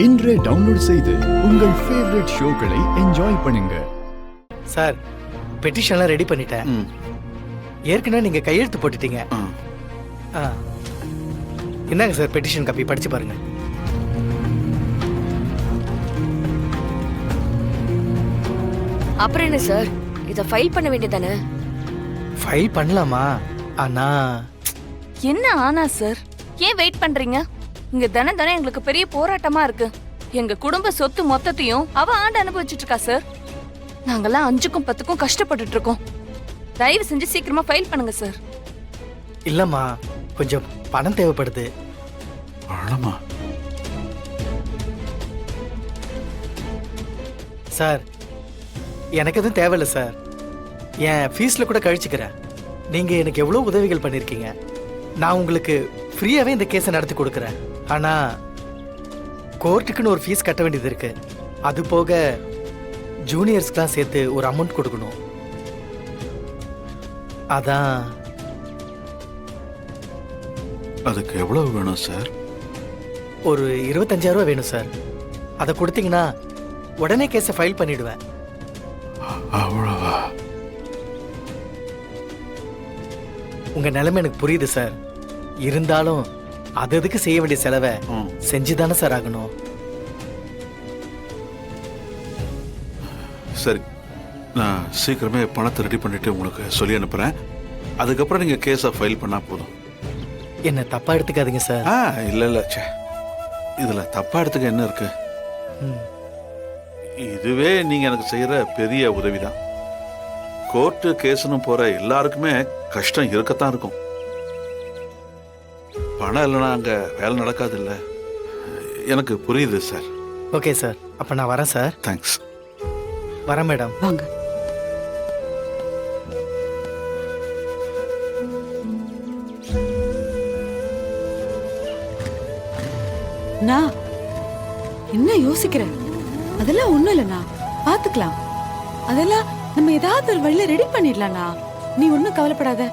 இன்றே டவுன்லோட் செய்து உங்கள் ஃபேவரட் ஷோக்களை என்ஜாய் பண்ணுங்க. சார், பெட்டிஷன்லாம் ரெடி பண்ணிட்டேன். ஏற்கனவே நீங்க கையெழுத்து போட்டுட்டீங்க. இந்தாங்க சார் பெட்டிஷன் காப்பி, படிச்சு பாருங்க. அப்புறம் என்ன சார், இத ஃபைல் பண்ண வேண்டியதானே? ஃபைல் பண்ணலாமா? ஆனா என்ன ஆனா சார், ஏன் வெயிட் பண்றீங்க? இங்க தானே எங்களுக்கு பெரிய போராட்டமா இருக்கு. எங்க குடும்ப சொத்து மொத்தத்தையும் அவ ஆண்டு அனுபவிச்சுட்டு இருக்கா சார். நாங்கெல்லாம் 5க்கும் 10க்கும் கஷ்டப்பட்டுட்டு இருக்கோம். தயவு செஞ்சு சீக்கிரமா ஃபைல் பண்ணுங்க சார். இல்லம்மா, கொஞ்சம் பணம் தேவைப்படுது. பணமா? சார், எனக்கு எதுவும் தேவையில்லை சார். என் ஃபீஸ்ல கூட கழிச்சுக்கிறேன். நீங்க எனக்கு எவ்வளவு உதவிகள் பண்ணிருக்கீங்க. நான் உங்களுக்கு ஃப்ரீயாவே இந்த கேஸை நடத்தி கொடுக்குறேன். ஆனா கோர்ட்டுக்குன்னு ஒரு ஃபீஸ் கட்ட வேண்டியது இருக்கு. அது போக ஜூனியர்ஸ்க்குலாம் சேர்த்து ஒரு அமௌண்ட் கொடுக்கணும். அதான். அதுக்கு எவ்வளவு வேணும் சார்? ஒரு 25,000 ரூபாய் வேணும் சார். அதை கொடுத்தீங்கன்னா உடனே கேஸை ஃபைல் பண்ணிடுவேன். அவ்வளவா? உங்க நிலைமை எனக்கு புரியுது சார். இருந்தாலும் அதுக்கு செய்ய வேண்டிய செலவை செஞ்சுதானே சார் ஆகணும். சரி, நான் சீக்கிரமே பணத்தை ரெடி பண்ணிட்டு உங்களுக்கு சொல்லி அனுப்புறேன். அதுக்கப்புறம் நீங்க கேஸை ஃபைல் பண்ணா போதும். என்ன தப்பா எடுத்துக்காதீங்க சார். இல்ல சே, இதுல தப்பா எடுத்துக்க என்ன இருக்கு? இதுவே நீங்க எனக்கு செய்யற பெரிய உதவிதான். கோர்ட்டு கேஸ்னு போற எல்லாருக்குமே கஷ்டம் இருக்கத்தான் இருக்கும். பணம் இல்லைன்னா அங்க வேலை நடக்காது இல்ல. எனக்கு புரியுது சார். ஓகே சார், அப்ப நான் வரேன் சார். தேங்க்ஸ். வரேன் மேடம். வாங்க. நான் என்ன யோசிக்கிறேன்? அதெல்லாம் ஒண்ணும் இல்லண்ணா, பாத்துக்கலாம். அதெல்லாம் நம்ம ஏதாவது ஒரு வழியில ரெடி பண்ணிடலாம்ண்ணா. நீ ஒன்னும் கவலைப்படாத.